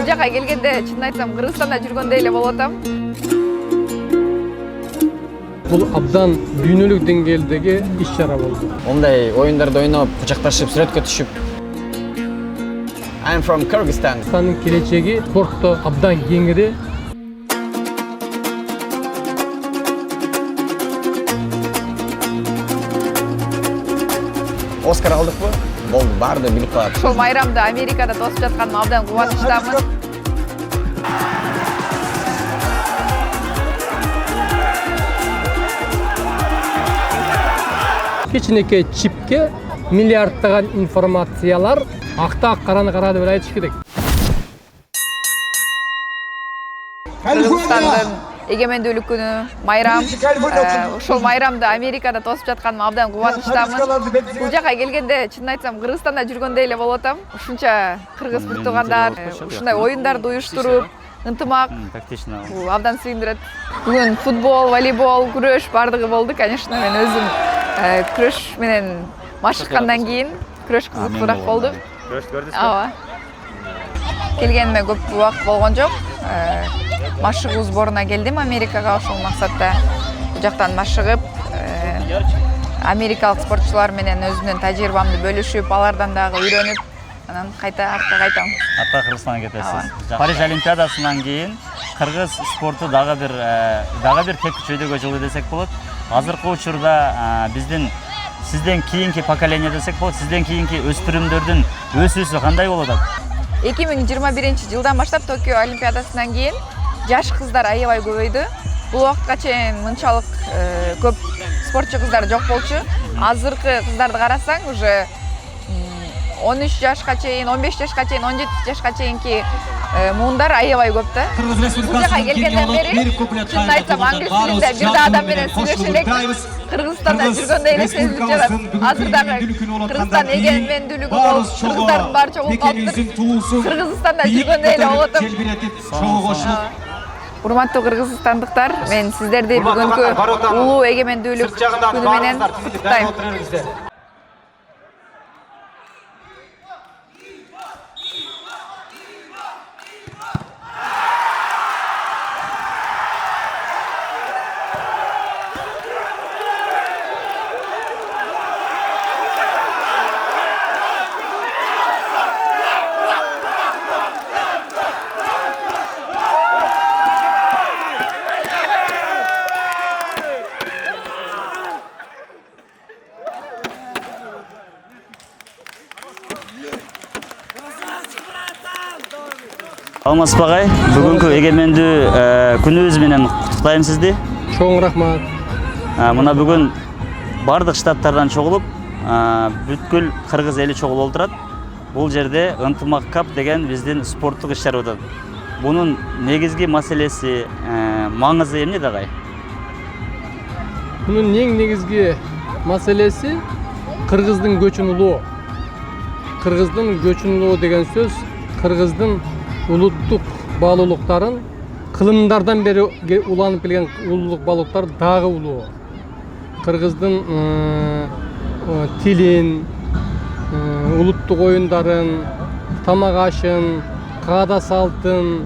жака келгенде чынын айтсам Кыргызстанда жүргөндөй эле болуп атам. Бул абдан дүйнөлүк деңгээлдеги иш-чара болду. Ондай оюндарда ойноп, кучакташып, сүрөткө түшүп. I'm from Kyrgyzstan. Кыргызстандын келечеги спортто абдан кеңири. Оскар алдыкпы? Болду, барды билип калат. Ошол майрамды Америкада тосуп жатканыма абдан кубанычтамын. Кичинекей чипке миллиарддаган информациялар акта караны кара деп айтыш керек. Кыргызстандын эгемендүүлүк күнү майрам. Ошол майрамды Америкада тосуп жатканыма абдан кубанычтамын. Бул жака келгенде чынын айтсам Кыргызстанда жүргөндөй эле болуп атам. Ушунча кыргыз туугандар ушундай оюндарды уюштуруп, ынтымак. Бул абдан сүйүндүрөт. Бүгүн футбол, волейбол, күрөш бардыгы болду. Конечно, мен өзүм күрөш менен машыккандан кийин күрөш кызыктуураак болду. Күрөш көрдүңүзбү? Ооба. Келгениме көп убакыт болгон жок. Машыгуу сборуна келдим Америкага ошол максатта. Бул жактан машыгып, америкалык спортчулар менен өзүмдүн тажрыйбамды бөлүшүп, алардан дагы үйрөнүп, анан кайта артка кайтам. Артка Кыргызстанга кетесиз. Париж Олимпиадасынан кийин кыргыз спорту дагы бир тепки-чөйдөгө жылды десек болот. Азыркы учурда биздин сизден кийинки поколение десек болот, сизден кийинки өспүрүмдөрдүн өсүүсү кандай болуп атат? 2021-жылдан баштап Токио Олимпиадасынан кийин жаш кыздар аябай көбөйдү. Бул убакытка чейин мынчалык көп спортчу кыздар жок болчу. Азыркы кыздарды карасаң, уже 13 жашка чейин, 15 жашка чейин, 17 жашка чейинки муундар аябай көп да. Бул жака келгенден бери чынын айтсам англис тилинде бир да адам менен сүйлөшө элек. Кыргызстанда жүргөндөй эле сезилип жатат. Азыр дагы Кыргызстан эгемендүүлүгү болуп, кыргыздардын баары чогулуп калыптыр. Кыргызстанда жүргөндөй эле болуп атам. Урматтуу кыргызстандыктар, мен сиздерди бүгүнкү улуу эгемендүүлүк күнү менен куттуктайм. Алмаз багай, бүгүнкү эгемендүү күнүбүз менен куттуктайм сизди. Чоң рахмат. Мына бүгүн бардык штаттардан чогулуп, бүткүл кыргыз эли чогулуп отурат. Бул жерде ынтымак кап деген биздин спорттук иш-чара өтөт. Бунун негизги маселеси, маңызы эмне дагай? Бунун эң негизги маселеси кыргыздын көчүн улоо. Кыргыздын көчүн улоо деген сөз кыргыздын улуттук баалуулуктарын кылымдардан бери уланып келген улуттук баалуулуктар дагы улуу. Кыргыздын тилин, улуттук оюндарын, тамак ашын, каада салтын,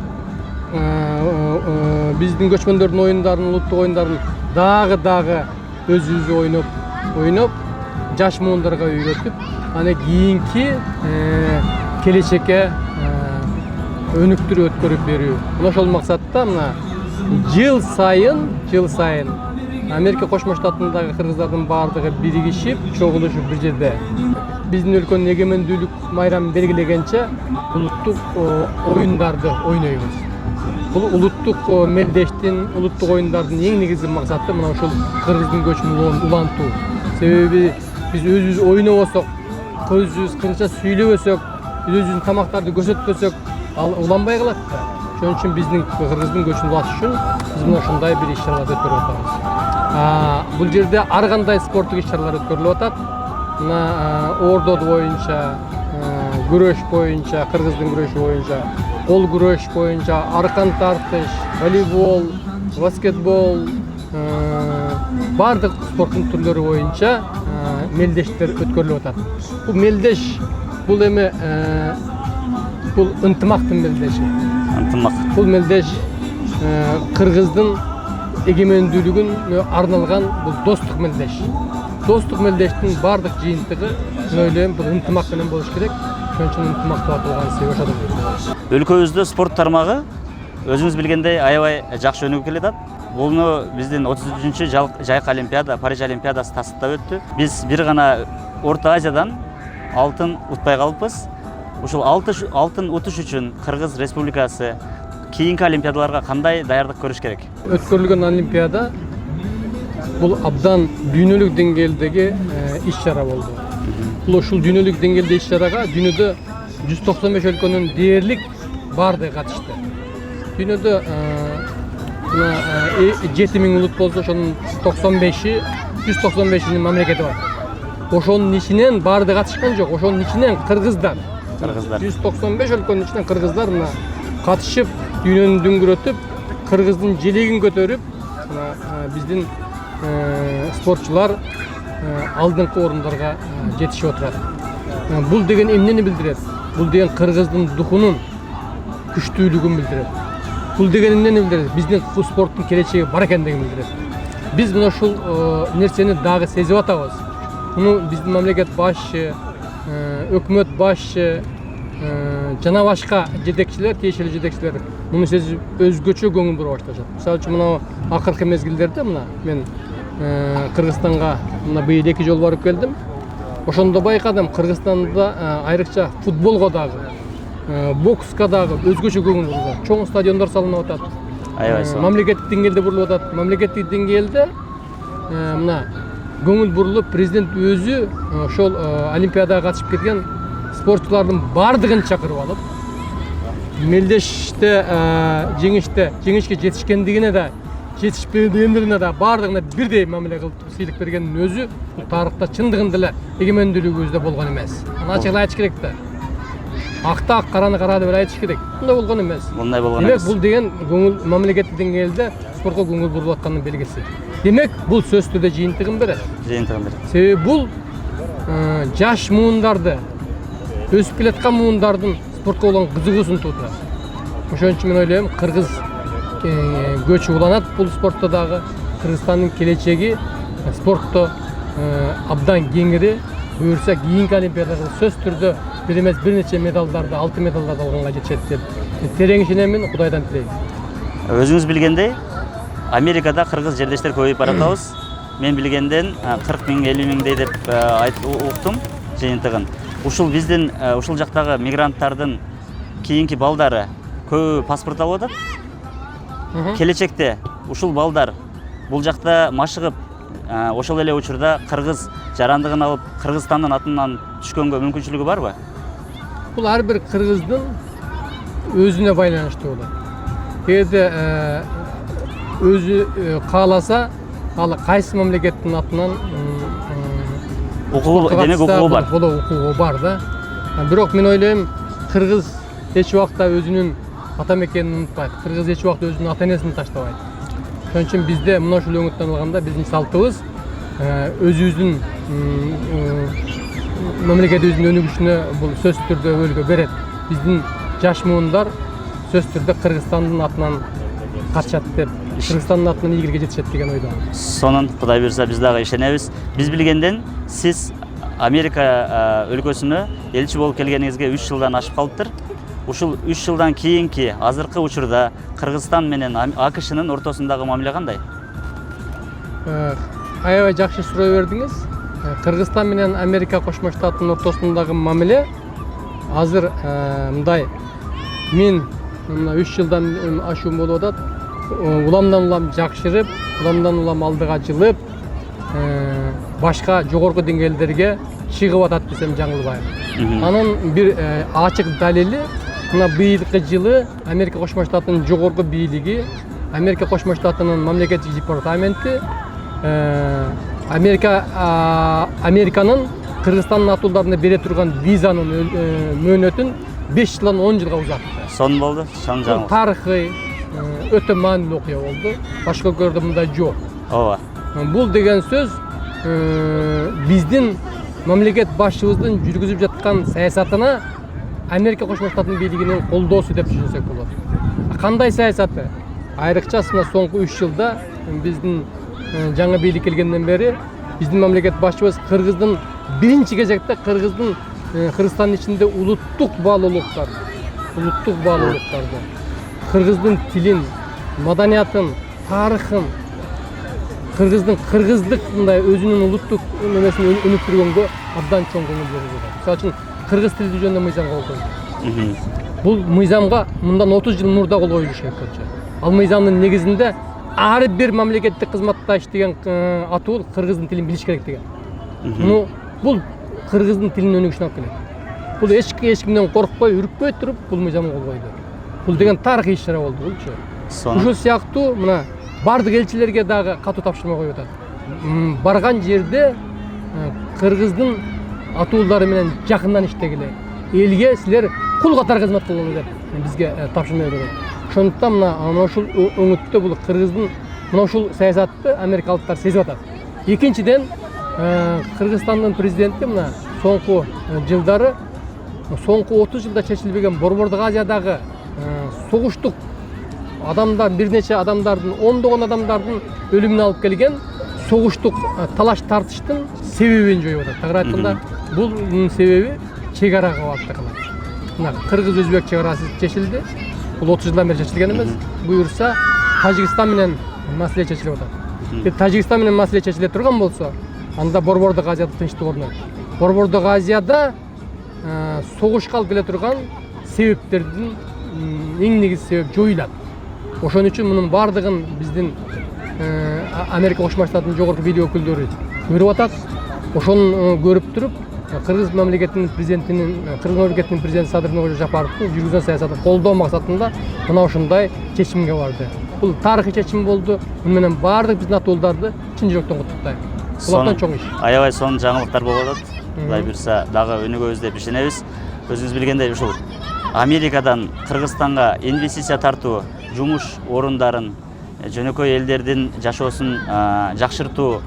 биздин көчмөндөрдүн оюндарын, улуттук оюндарын дагы өзүбүз ойноп, жаш муундарга үйрөтүп, аны кийинки келечекке өнүктүрүп өткөрүп берүү. Ошол максатта мына жыл сайын Америка Кошмо Штатындагы кыргыздардын баардыгы биригишип, чогулушуп бир жерде биздин өлкөнүн эгемендүүлүк майрамын белгилегенче улуттук оюндарды ойнойбуз. Бул улуттук мелдештин, улуттук оюндардын эң негизги максаты мына ошол кыргыздын көчүн улантуу. Себеби биз өзүбүз ойнобосок, көзүбүз кыргызча сүйлөбөсөк, өзүбүздүн тамактарды көрсөтпөсөк, ал уланбай калат. Ошон үчүн биздин кыргыздын көчүн улатыш үчүн биз мына ушундай бир иш-чараларды өткөрүп атабыз. Бул жерде ар кандай спорттук иш-чаралар өткөрүлүп атат. Мына ордо боюнча, күрөш боюнча, кыргыздын күрөшү боюнча, кол күрөш боюнча, аркан тартыш, волейбол, баскетбол, бардык спорттун түрлөрү боюнча мелдештер өткөрүлүп атат. Бул мелдеш бул эми Бул ынтымактын мелдеши. Ынтымак. Бул мелдеш Кыргыздын эгемендүүлүгүн арналган бул достук мелдеш. Достук мелдештин бардык жыйынтыгы мен ойлойм бул ынтымак менен болуш керек. Ошон үчүн ынтымактуу аталган себеби ошол. Өлкөбүздө спорт тармагы өзүңүз билгендей аябай жакшы өнүгүп келатат. Буну биздин 33-чү жайкы олимпиада, Париж олимпиадасы тастыктап өттү. Биз бир гана Орто Азиядан алтын утпай калыппыз. Ушул алтын утуш үчүн Кыргыз Республикасы кийинки олимпиадаларга кандай даярдык көрүш керек? Өткөрүлгөн олимпиада бул абдан дүйнөлүк деңгээлдеги иш-чара болду. Бул ушул дүйнөлүк деңгээлде иш-чарага дүйнөдө 195 өлкөнүн дээрлик бардыгы катышты. Дүйнөдө 7000 улут болсо, ошонун 195 мамлекети бар. Ошонун ичинен бардыгы катышкан жок. Ошонун ичинен кыргыздар. 195 өлкөнүн ичинен кыргыздар катышып, дүйнөнү дүңгүрөтүп, кыргыздын желегин көтөрүп, биздин спортчулар алдыңкы орундарга жетишип отурат. Бул деген эмнени билдирет? Бул деген кыргыздын духунун күчтүүлүгүн билдирет. Бул деген эмнени билдирет? Биздин спорттун келечеги бар экендигин билдирет. Биз мына ушул нерсени дагы сезип атабыз. Муну биздин мамлекет башчы, өкмөт башчы жана башка жетекчилер, тиешелүү жетекчилер муну сезип өзгөчө көңүл бура башташат. Мисалы үчүн мына акыркы мезгилдерде мен Кыргызстанга быйыл 2 жолу барып келдим. Ошондо байкадым, Кыргызстанда айрыкча футболго дагы, бокска дагы өзгөчө көңүл бурулат. Чоң стадиондор салынып атат. Аябай. Мамлекеттик деңгээлде бурулуп атат. Мамлекеттик деңгээлде мына көңүл бурулуп, президент өзү ошол олимпиадага катышып кеткен спортчулардын бардыгын чакырып алып, мелдеште жеңишке жетишкендигине да, жетишпегендигине да бардыгына бирдей мамиле кылып сыйлык бергендин өзү бул тарыхта чындыгында эле эгемендүүлүгүбүздө болгон эмес. Аны ачык айтыш керек да. Акты ак, караны кара деп айтыш керек. Мындай болгон эмес. Мындай болгон эмес. эмес. Демек бул деген көңүл мамлекеттик деңгээлде спортко көңүл бурулуп аткандын белгиси. Демек бул сөзсүз түрдө жыйынтыгын берет. Себеби бул жаш муундарды, өсүп келаткан муундардын спортко болгон кызыгуусун туудурат. Ошон үчүн мен ойлойм, кыргыз көчү уланат бул спортто дагы. Кыргызстандын келечеги спортто абдан кеңири. Буюрса кийинки олимпиадада сөзсүз түрдө бир эмес бир нече медалдарды, алтын медалдарды алганга жетишет деп терең ишенемин, Кудайдан тилейм. Өзүңүз билгендей, Америкада кыргыз жерлештер көбөйүп баратабыз. Мен билгенден 40 000, 50 000 деп уктум жыйынтыгын. Ушул биздин ушул жактагы мигранттардын кийинки балдары көбү паспорт алып атат. Келечекте ушул балдар бул жакта машыгып, ошол эле учурда кыргыз жарандыгын алып, Кыргызстандын атынан түшкөнгө мүмкүнчүлүгү барбы? Бул ар бир кыргыздын өзүнө байланыштуу болот. Эгерде өзү кааласа, ал кайсы мамлекеттин атынан демек укугу бар. Укугу бар да. Бирок мен ойлойм, кыргыз эч убакта өзүнүн ата мекенин унутпайт. Кыргыз эч убакта өзүнүн ата энесин таштабайт. Ошон үчүн бизде мына ушул өңүттөн алганда биздин салтыбыз өзүбүздүн мамлекетибиздин өнүгүшүнө бул сөзсүз түрдө өлгө берет. Биздин жаш муундар сөзсүз түрдө Кыргызстандын атынан катышат деп, Кыргызстандын атынан ийгиликке жетишет деген ойдомун. Сонун Кудай буйрса биз дагы ишенебиз. Биз билгенден сиз Америка өлкөсүнө элчи болуп келгениңизге 3 жылдан ашып калыптыр. Ушул 3 жылдан кийинки азыркы учурда Кыргызстан менен АКШнын ортосундагы мамиле кандай? Аябай жакшы суроо бердиңиз. Кыргызстан менен Америка Кошмо Штаттын ортосундагы мамиле азыр мындай. Мен мына 3 жылдан ашуун болуп атат. Уламдан улам жакшырып, уламдан улам алдыга жылып, башка жогорку деңгээлдерге чыгып атат десем жаңылбайм. Анын бир ачык далили мына быйылкы жылы Америка Кошмо Штаттын жогорку бийлиги, Америка Кошмо Штаттынын мамлекеттик департаменти Американын Кыргызстандын атуулдарына бере турган визанын мөөнөтүн 5 жылдан 10 жылга узатты. Сон болду, сон жаңыл. Тарыхый өтө маанилүү окуя болду. Башка өлкөлөрдө мындай жок. Ооба. Бул деген сөз биздин мамлекет башчыбыздын жүргүзүп жаткан саясатына Америка Кошмо Штаттын бийлигинин колдоосу деп түшүнсөк болот. Кандай саясаты? Айрыкча мына соңку 3 жылда биздин жаңы бийлик келгенден бери биздин мамлекет башчыбыз Кыргыздын биринчи кезекте Кыргызстандын ичинде улуттук баалуулуктарды, Кыргыздын тилин, маданиятын, тарыхын, кыргыздык мындай өзүнүн улуттук немесин өнүктүргөнгө абдан чоң көңүл берилген. Мисалы үчүн кыргыз тили жөнүндө мыйзам кол койду. Бул мыйзамга мындан 30 жыл мурда кол коюлуш керек болчу. Ал мыйзамдын негизинде ар бир мамлекеттик кызматта иштеген атуу кыргыздын тилин билиш керек деген. Бул кыргыздын тилинин өнүгүшүнө алып келет. Бул эч кимден коркпой, үркпөй туруп бул мыйзамга кол койду. Бул деген тарыхый иш-чара болду булчу. Ушул сыяктуу мына бардык элчилерге дагы катуу тапшырма коюп атат. Барган жерде кыргыздын атуулары менен жакындан иштегиле. Элге силер кул катары кызмат кылгыла деп бизге тапшырма берет. Ошондуктан мына ушул өңүттө бул кыргыздын мына ушул саясатты америкалыктар сезип атат. Экинчиден, Кыргызстандын президенти мына соңку жылдары, соңку 30 жылда чечилбеген Борбордук Азиядагы согуштук адамдар, бир нече адамдардын, ондогон адамдардын өлүмүнө алып келген согуштук талаш тартыштын себебин жоюп атат. Тагыраак айтканда, бул себеби чек арага багытталган. Мына кыргыз-өзбек чек арасы чечилди. Бул 30 жылдан бери чечилген эмес. Буюрса Тажикстан менен маселе чечилип атат. Тажикстан менен маселе чечиле турган болсо, анда Борбордук Азияда тынчтык орнойт. Борбордук Азияда согушка алып келе турган себептердин эң негизги себеп жоюлат. Ошон үчүн мунун бардыгын биздин Америка Кошмо Штаттын жогорку бийлик өкүлдөрү көрүп атат. Ошону көрүп туруп, Кыргыз мамлекетинин президенти Садыр Нуркожо Жапаровдун жүргүзгөн саясатын колдоо максатында мына ушундай чечимге барды. Бул тарыхый чечим болду. Муну менен бардык биздин атуулдарды чын жүрөктөн куттуктайм. Бул абдан чоң иш. Аябай сонун жаңылыктар болуп атат. Кудай буйрса дагы өнүгөбүз деп ишенебиз. Өзүңүз билгендей ушул Америкадан Кыргызстанга инвестиция тартуу, жумуш орундарын, жөнөкөй элдердин жашоосун жакшыртуу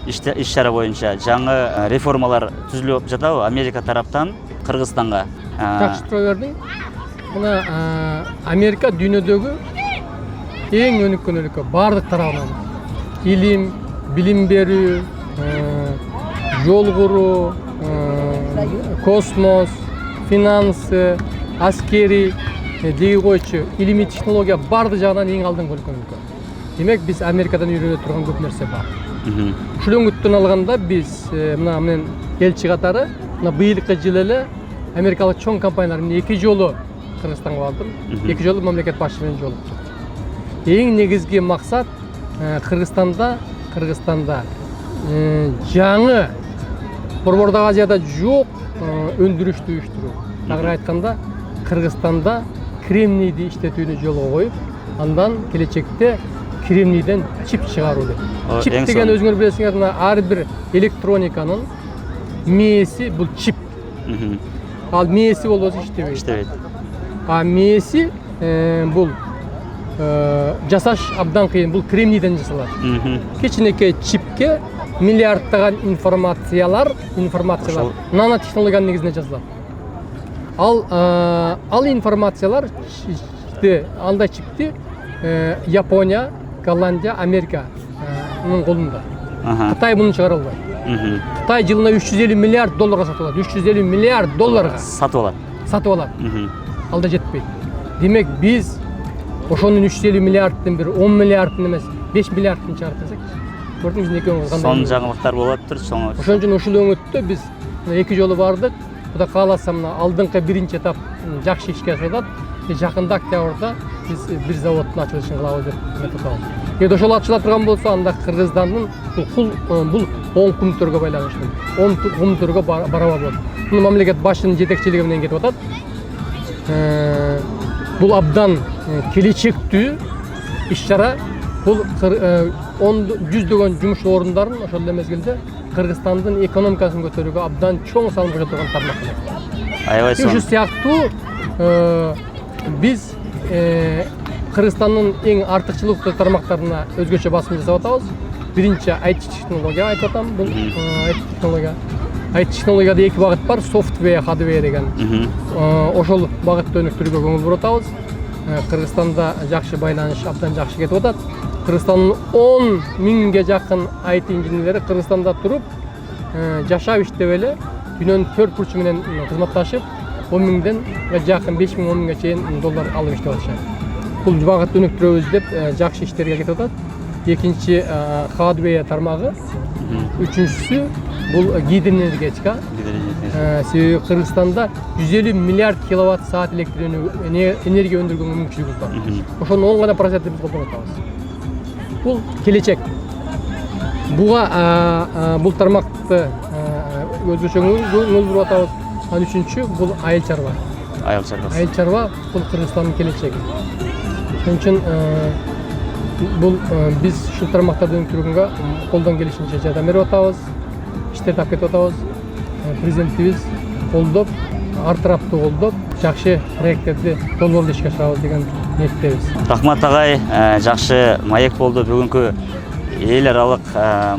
иш-чара боюнча жаңы реформалар түзүлүп жатабы Америка тараптан Кыргызстанга? Жакшыртып бердиң. Мына Америка дүйнөдөгү эң өнүккөн өлкө бардык тарабынан. Илим, билим берүү, жол куруу, космос, финансы, аскери, деги койчу, илимий технология бардык жагынан эң алдыңкы өлкө. Демек биз Америкадан үйрөнө турган көп нерсе бар. Ушул өңүттөн алганда биз мына менен элчи катары мына быйылкы жылы эле америкалык чоң компаниялар менен 2 жолу Кыргызстанга бардым. 2 жолу мамлекет башчысы менен жолуктум. Эң негизги максат Кыргызстанда жаңы Борбордук Азияда жок өндүрүштү уюштуруу. Тагыраак айтканда, Кыргызстанда кремнийди иштетүүнү жолго коюп, андан келечекте кремнийден чип чыгаруу деп. Чип деген өзүңөр билесиңер, ар бир электрониканын мээси бул чип. Ал мээси болбосо иштебейт. А мээси бул жасаш абдан кыйын. Бул кремнийден жасалат. Кичинекей чипке миллиарддаган информациялар нанотехнологиянын негизинде жазылат. Ал информациялар андай чипти Япония, Голландия, Американын колунда. Кытай муну чыгара албайт. Кытай жылына 350 миллиард долларга сатып алат. 350 миллиард долларга сатып алат. Ал да жетпейт. Демек биз ошонун 350 миллиардтын бир 10 миллиардын эмес, 5 миллиардын чыгарып десек, көрдүңүзбү экөөңүз кандай? Сонун жаңылыктар болуп атыптыр, соңу. Ошон үчүн ушул өңүттө биз 2 жолу бардык. Кудай кааласа мына алдыңкы биринчи этап жакшы ишке ашып атат. Жакында октябрда биз бир заводдун ачылышын кылабыз деп атабыз. Эгер ошол ачыла турган болсо, анда Кыргызстандын бул оң күмүттөргө байланыштуу. Оң күмүттөргө барабар болот. Муну мамлекет башчынын жетекчилиги менен кетип атат. Бул абдан келечектүү иш-чара. Бул жүздөгөн жумуш орундарын ошол эле мезгилде Кыргызстандын экономикасын көтөрүүгө абдан чоң салым кошо турган тармак. Аябай сонун. Ушул сыяктуу биз Кыргызстандын эң артыкчылыктуу тармактарына өзгөчө басым жасап атабыз. Биринчи IT технология айтып атам, бул IT технология. IT технологияда эки багыт бар, software, hardware деген. Ошол багытты өнүктүрүүгө көңүл буруп атабыз. Кыргызстанда жакшы байланыш, абдан жакшы кетип атат. Кыргызстандын 10 миңге жакын IT инженерлери Кыргызстанда туруп, жашап иштеп эле дүйнөнүн 4 бурчу менен кызматташып, 10 миңден жакын 5 миң, 10 миңге чейин доллар алып иштеп атышат. Бул багытты өнүктүрөбүз деп жакшы иштерге кетип атат. Экинчи hardware тармагы, үчүнчүсү бул гидроэнергетика. Себеби Кыргызстанда 150 миллиард киловатт саат электр энергия өндүргөнгө мүмкүнчүлүгүбүз бар. Ошонун 10 гана процентин биз колдонуп атабыз. Бул келечек. Бул тармакты өзгөчө көңүл буруп атабыз. Анын үчүнчү бул айыл чарба. Айыл чарба бул Кыргызстандын келечеги. Ошон үчүн бул биз ушул тармактарды өнүктүрүүгө колдон келишинче жардам берип атабыз. Иштерди алып кетип атабыз. Президентибиз колдоп, артыраптуу колдоп, жакшы проекттерди долбоорлуу ишке ашырабыз деген ниеттебиз. Рахмат агай, жакшы маек болду бүгүнкү эл аралык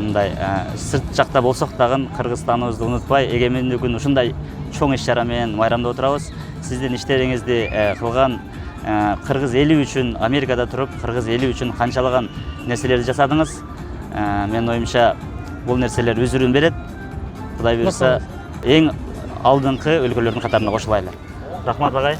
мындай сырт жакта болсок дагы Кыргызстаныбызды унутпай, эгемендүүлүгүн ушундай чоң иш-чара менен майрамдап отурабыз. Сиздин иштериңизди кылган кыргыз эли үчүн Америкада туруп, кыргыз эли үчүн канчалаган нерселерди жасадыңыз. Менин оюмча бул нерселер өзүрүн берет. Кудай буйрса, эң алдыңкы өлкөлөрдүн катарына кошулайлы. Рахмат агай.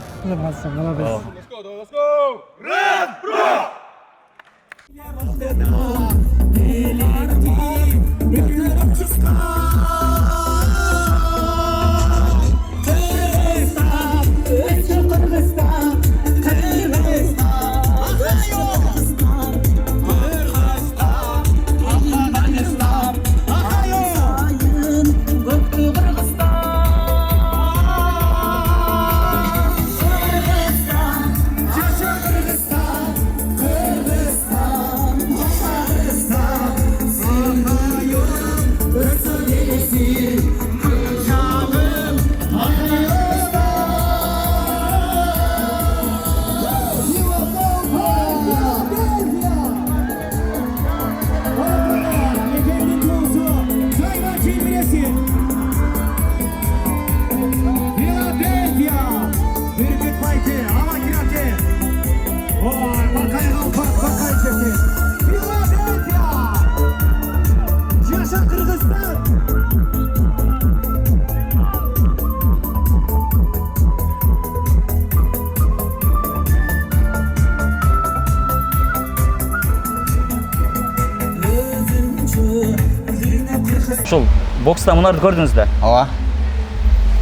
Ушул бокста мунарды көрдүңүз да? Ооба.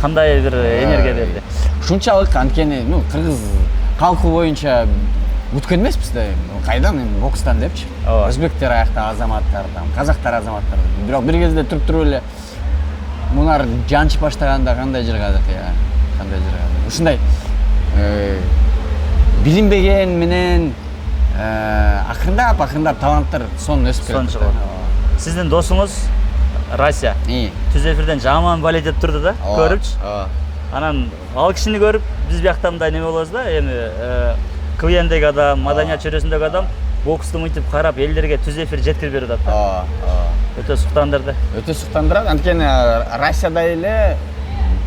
Кандай бир энергия берди? Ушунчалык анткени, кыргыз калкы боюнча бүткөн эмеспиз да. Кайдан эми бокстан депчи. Өзбектер аякта азаматтар, казактар азаматтар. Бирок бир кезде туруп эле мунар жанчып баштаганда кандай жыргадык, кандай жыргадык. Ушундай билинбеген менен акырындап таланттар сонун өсүп келет. Сиздин досуңуз Рася түз эфирден жаман балет деп турду да, көрүпчү. Анан ал кишини көрүп, биз бияқта мындай неме болобуз да, эми КВНдеги адам, маданият чөйрөсүндөгү адам боксту мынтип карап элдерге түз эфир жеткирип берип атат. Өтө суктандырды. Өтө суктандырат. Анткени Россияда эле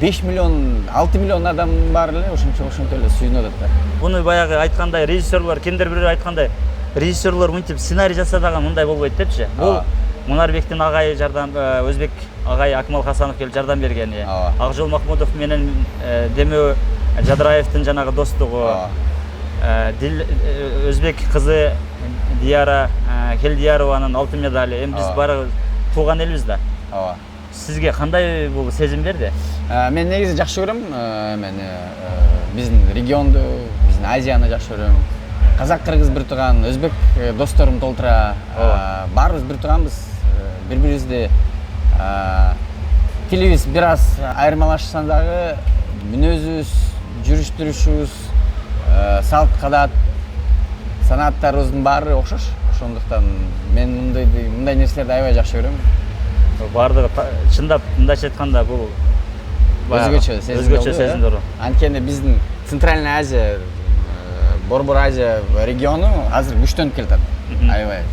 5 миллион, 6 миллион адам бар эле, ошончо эле сүйүнүп атат да. Буну баягы айткандай режиссерлор, кимдир бирөө айткандай, режиссерлор мынтип сценарий жазса дагы мындай болбойт депчи. Бул Мунарбектин агай жардам, Өзбек агай Акмал Хасанов келип жардам берген. Акжол Махмудов менен Демөө Жадыраевдин жанагы достугу, Өзбек кызы Дияра Келдиярованын алтын медали. Эми биз баары тууган элбиз да. Сизге кандай бул сезим берди? Мен негизи жакшы көрөм. Мен биздин регионду, биздин Азияны жакшы көрөм. Казак, кыргыз бир турган, өзбек досторум толтура. Баарыбыз бир турганбыз. Бири-бирибизди тилибиз бир аз айырмалашса дагы мүнөзүбүз, жүрүш-турушубуз, салт кадат, санааттарыбыздын баары окшош. Ошондуктан мен мындай нерселерди аябай жакшы көрөм. Баардыгы чындап мындайча айтканда бул өзгөчө сезимдер. Анткени биздин Центральная Азия, Борбор Азия региону азыр күчтөнүп келатат. Аябай.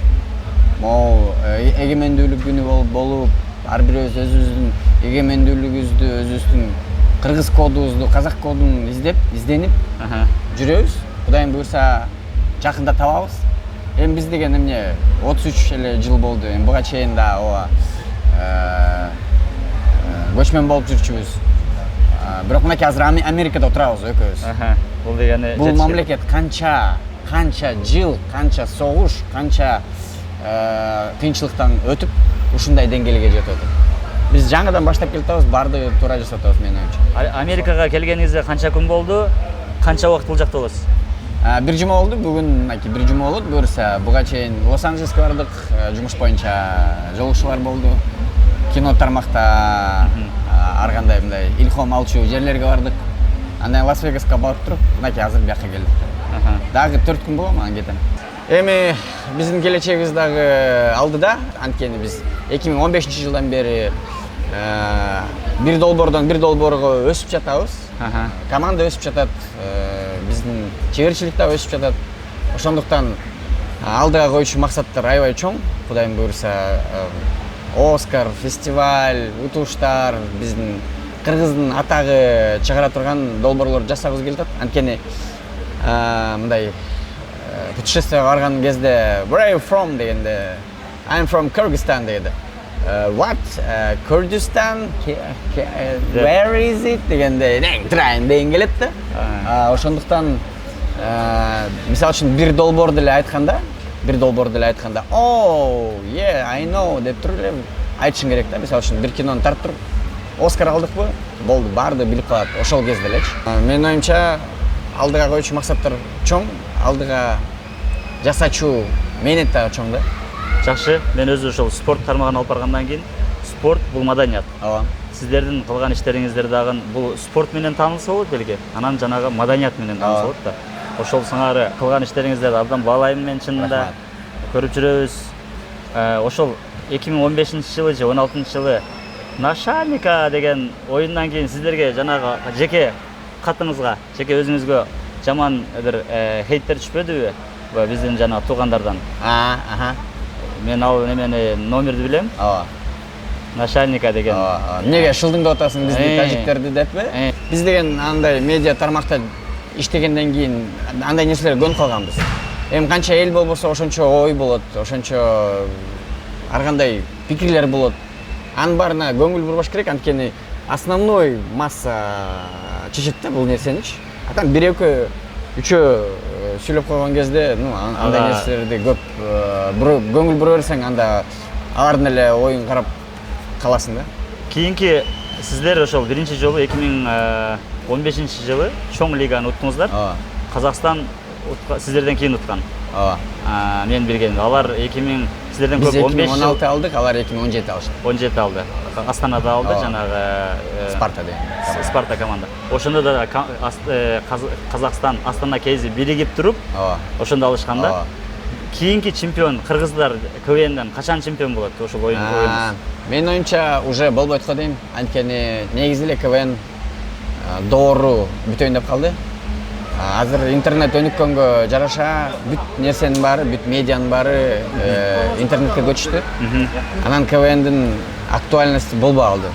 Могу эгемендүүлүк күнү болуп, ар бирөөбүз өзүбүздүн эгемендүүлүгүбүздү, өзүбүздүн кыргыз кодубузду, казак кодун изденип жүрөбүз. Кудайым буюрса жакында табабыз. Эми биз деген эмне 33 эле жыл болду. Эми буга чейин да ооба көчмөн болуп жүрчүбүз. Бирок мынакей азыр Америкада отурабыз экөөбүз. Бул дегени Бул мамлекет канча жыл, канча согуш, канча кыйынчылыктан өтүп ушундай деңгээлге жетип атат. Биз жаңыдан баштап келатабыз, баардыгы туура жасап атабыз менин оюмча. Америкага келгениңизде канча күн болду? Канча убакыт бул жакта болосуз? Бир жума болду. Бүгүн мынакей бир жума болот. Буюрса буга чейин Лос-Анджелеске бардык. Жумуш боюнча жолугушуулар болду. Кино тармакта ар кандай мындай илхом алчу жерлерге бардык. Андан Лас-Вегаска барып туруп, мынакей азыр бияка келдик. Дагы 4 күн болом, анан кетем. Эми биздин келечегибиз дагы алдыда. Анткени биз 2015-жылдан бери бир долбоордон бир долбоорго өсүп жатабыз. Команда өсүп жатат, биздин чеберчилик да өсүп жатат. Ошондуктан алдыга коюучу максаттар аябай чоң. Кудайым буюрса, Оскар, фестиваль, утуштар, биздин кыргыздын атагы чыгара турган долбоорлор жасагыбыз келип атат. Анткени мындай путешествияга барган кезде "Where are you from?" дегенде "I'm from Kyrgyzstan" дегенде "What? Kurdistan? Where is it?" дегенде "Трайн" деген келет да. Ошондуктан мисалы үчүн бир долбоор деле айтканда, "Oh, yeah, I know" деп туруп эле айтышың керек да. Мисалы үчүн бир кинону тартып туруп Оскар алдыкпы? Болду, баарды билип калат ошол кезде элечи. Менин оюмча алдыга коюучу максаттар чоң, алдыга жасачу мээнет да чоң да. Жакшы, мен өзү ошол спорт тармагын алып баргандан кийин спорт бул маданият. Ооба. Сиздердин кылган иштериңиздер дагы бул спорт менен таанылса болот белги. Анан жанагы маданият менен таанылса болот да. Ошол сыңары кылган иштериңиздерди абдан баалайм мен чынында. Көрүп жүрөбүз. Ошол 2015-жылы же 16-жылы Нашальника деген оюндан кийин сиздерге жанагы жеке катыңызга, жеке өзүңүзгө жаман бир хейттер түшпөдүбү? Биздин жанагы туугандардан. Мен ал немени номерди билем. Ооба. Начальника деген. Эмнеге шылдыңдап атасың бизди тажиктерди деппи? Биз деген андай медиа тармакта иштегенден кийин андай нерселерге көнүп калганбыз. Эми канча эл болбосо ошончо ой болот, ошончо ар кандай пикирлер болот. Анын баарына көңүл бурбаш керек, анткени основной масса чечет да бул нерсеничи. Атан 1-2 3 сүйлөп койгон кезде, андай нерселерди көп көңүл бура берсең, анда алардын эле оюн карап каласың да. Кийинки сиздер ошол биринчи жолу 2015-жылы чоң лиганы уттуңуздар. Казакстан сиздерден кийин уткан. Мен билгеним, алар 2000 сиздерден көп 15 жыл 2016 алдык, алар 2017 алышты. 17 алды. Астанада алды жанагы Спарта деген. Спарта команда. Ошондо да Казакстан Астана кейзи биригип туруп, ошондо алышкан да. Кийинки чемпион кыргыздар КВНден качан чемпион болот ошол оюн? Менин оюмча уже болбойт го дейм. Анткени негизи эле КВН доору бүтөйүн деп калды. Азыр интернет өнүккөнгө жараша бүт нерсенин баары, бүт медианын баары интернетке көчтү. Анан КВНдин актуальности болбой калды.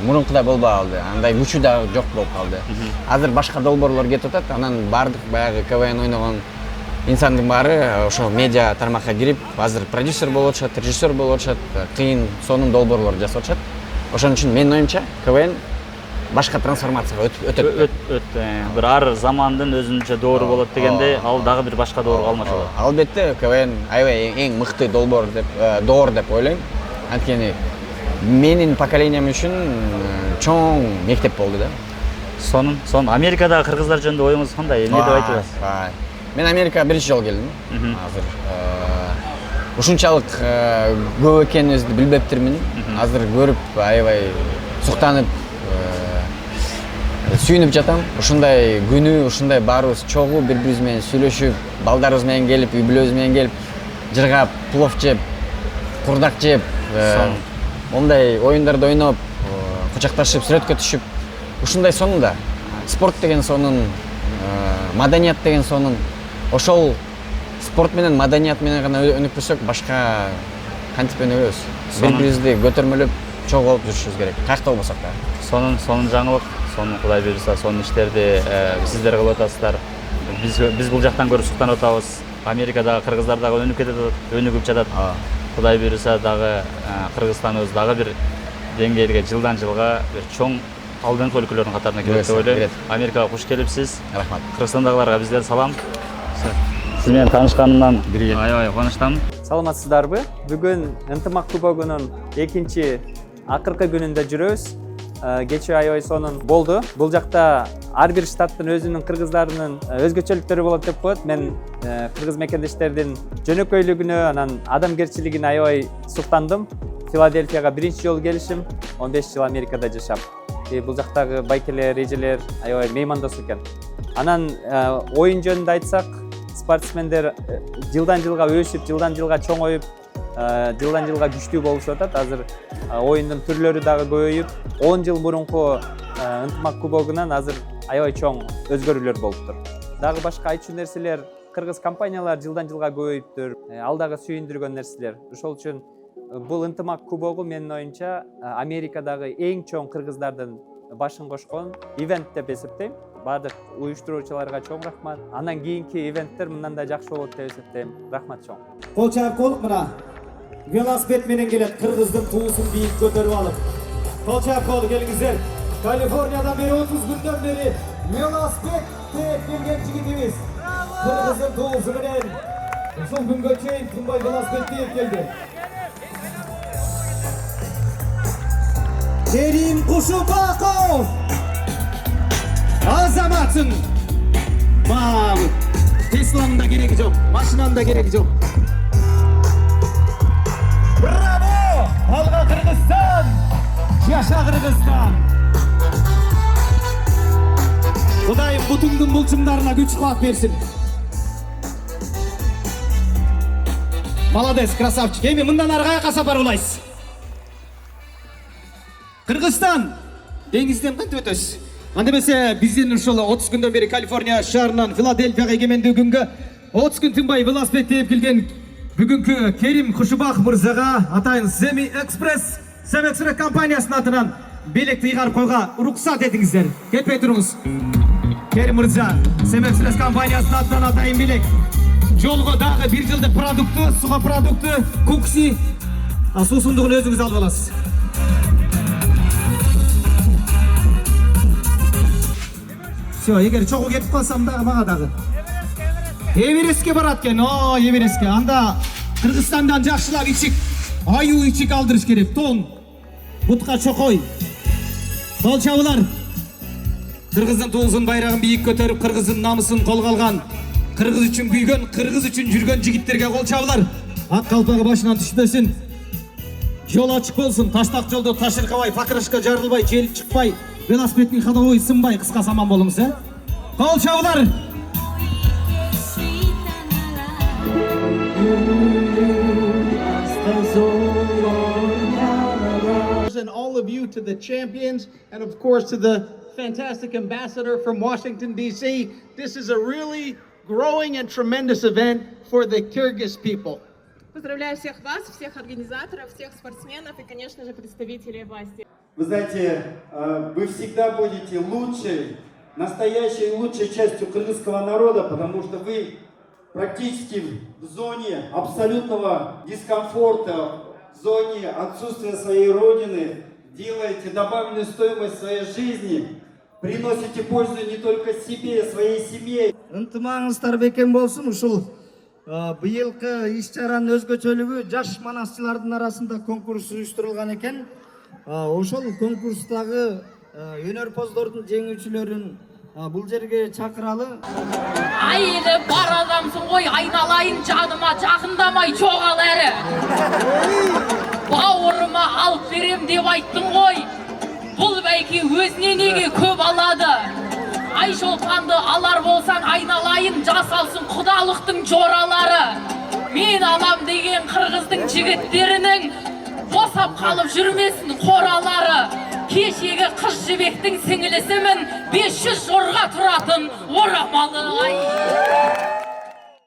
Мурункудай болбой калды. Андай күчү да жок болуп калды. Азыр башка долбоорлор кетип атат. Анан баардык баягы КВН ойногон инсандын баары ошол медиа тармакка кирип, азыр продюсер болуп атышат, режиссер болуп атышат, кыйын сонун долбоорлор жасап атышат. Ошон үчүн менин оюмча КВН башка трансформацияга өтөт. Бир ар замандын өзүнчө доору болот дегенде, ал дагы бир башка доорго алмак болот. Албетте, КВН аябай эң мыкты доор деп ойлойм. Анткени менин поколениям үчүн чоң мектеп болду да. Сонун Америкадагы кыргыздар жөнүндө оюңуз кандай? Эмне деп айтасыз? Мен Америкага биринчи жолу келдим. Азыр ушунчалык көп экенибизди билбептирмин. Азыр көрүп аябай суктанып, сүйүнүп жатам. Ушундай күнү, ушундай баарыбыз чогуу бири-бирибиз менен сүйлөшүп, балдарыбыз менен келип, үй бүлөбүз менен келип, жыргап, плов жеп, курдак жеп, мондай оюндарды ойноп, кучакташып, сүрөткө түшүп, ушундай сонун да. Спорт деген сонун, маданият деген сонун. Ошол спорт менен, маданият менен гана өнүкпөсөк, башка кантип өнөбүз. Бири-бирибизди көтөрмөлөп чоң болуп жүрүшүбүз керек. Кайякта болбосок да. Сонун жаңылык, сонун Кудай буйруса, сонун иштерди сиздер кылып атасыздар. Биз бул жактан көрүп суктанып атабыз. Америкадагы кыргыздар дагы өнүп кетет, өнүгүп жатат. Кудай буйруса дагы Кыргызстаныбыз дагы бир деңгээлге жылдан жылга бир чоң алдыңкы өлкөлөрдүн катарына кирет деп ойлойм. Америкага куш келипсиз. Рахмат. Кыргызстандагыларга бизден салам. Сиз менен таанышканымдан аябай кубанычтамын. Саламатсыздарбы? Бүгүн ынтымак кубогунун экинчи акыркы күнүндө жүрөбүз. Кечээ аябай сонун болду. Бул жакта ар бир штаттын өзүнүн кыргыздарынын өзгөчөлүктөрү болот деп коет. Мен кыргыз мекендештердин жөнөкөйлүгүнө, анан адамгерчилигине аябай суктандым. Филадельфияга биринчи жолу келишим, 15 жыл Америкада жашап. Бул жактагы байкелер, эжелер аябай меймандос экен. Анан оюн жөнүндө айтсак, спортсмендер жылдан жылга өсүп, жылдан жылга чоңоюп, жылдан жылга күчтүү болушуп атат. Азыр оюндун түрлөрү дагы көбөйүп, 10 жыл мурунку ынтымак кубогунан азыр аябай чоң өзгөрүүлөр болуптур. Дагы башка айтчу нерселер, кыргыз компаниялар жылдан жылга көбөйүптүр. Ал дагы сүйүндүргөн нерселер. Ошол үчүн бул ынтымак кубогу менин оюмча Америкадагы эң чоң кыргыздардын башын кошкон ивент деп эсептейм. Бардык уюштуруучуларга чоң рахмат. Андан кийинки ивенттер мындан да жакшы болот деп эсептейм. Рахмат чоң. Кол чапкылык мына велосипед менен келет кыргыздын туусун бийик көтөрүп алып. Кол чапкылык келиңиздер. Калифорниядан бери 30 күндөн бери велосипед тээп келген жигитибиз. Кыргыздын туусу менен ушул күнгө чейин тынбай велосипед тээп келди. Керим Кушубаков азаматсың. Мабыт. Тесланын да кереги жок, машинанын да кереги жок. Браво! Алга Кыргызстан! Жаша Кыргызстан! Кудайым бутуңдун булчуңдарына күч кубат берсин. Молодец, красавчик. Эми мындан ары каяка сапар улайсыз? Кыргызстан! Деңизден кантип өтөсүз? Анда эмесе биздин ушул 30 күндөн бери Калифорния шаарынан Филадельфияга эгемендүү күнгө 30 күн тынбай велосипед тээп келген бүгүнкү Керим Кушубаков мырзага атайын Semi Express компаниясынын атынан белекти ыйгарып койго уруксат этиңиздер. Кетпей туруңуз. Керим мырза, Semi Express компаниясынын атынан атайын белек. Жолго дагы 1 жылдык продукты, суга продукты, кукси, суусундугун өзүңүз алып аласыз. Все, егер чогуу кетип калсам дагы мага дагы. Эверестке барат экен. Эверестке. Анда Кыргызстандан жакшылап ичик, аюу ичик алдырыш керек. Тон, бутка чокой. Кол чабуулар. Кыргыздын туусун байрагын бийик көтөрүп, кыргыздын намысын колго алган, кыргыз үчүн күйгөн, кыргыз үчүн жүргөн жигиттерге кол чабуулар. Ак калпагы башынан түшпөсүн. Жол ачык болсун. Таштак жолдо таш ыркабай, покрышка жарылбай, желип чыкпай, велосипедтин ходовой сынбай, кыскасы аман болуңуз, Кол чабуулар. And all of you to the champions, and of course to the fantastic ambassador from Washington, D.C. This is a really growing and tremendous event for the Kyrgyz people. Поздравляю всех вас, всех организаторов, всех спортсменов и, конечно же, представителей власти. Вы знаете, вы всегда будете лучшей, настоящей лучшей частью кыргызского народа, потому что вы практически в зоне абсолютного дискомфорта, в зоне отсутствия своей родины, делаете добавленную стоимость своей жизни, приносите пользу не только себе, своей семье. Ынтымагыңыздар бекем болсун. Ушул быйылкы иш-чаранын өзгөчөлүгү жаш манасчылардын арасында конкурс уюштурулган экен. Ошол конкурстагы өнөрпоздордун жеңүүчүлөрүн бул жерге чакыралы. Айылып бар адамсың ғой, айналайын жаныма жакындамай жоғал әрі. Бауырыма алып берем деп айттың ғой. Бұл бәйке өзіне неге көп алады. Айшолпанды алар болсан айналайын жасалсын құдалықтың жоралары. Мен алам деген қырғыздың жігіттерінің босап қалып жүрмесін қоралары. Кешегі қыз жібектің сіңілісімін 500 жорға тұратын орамалы.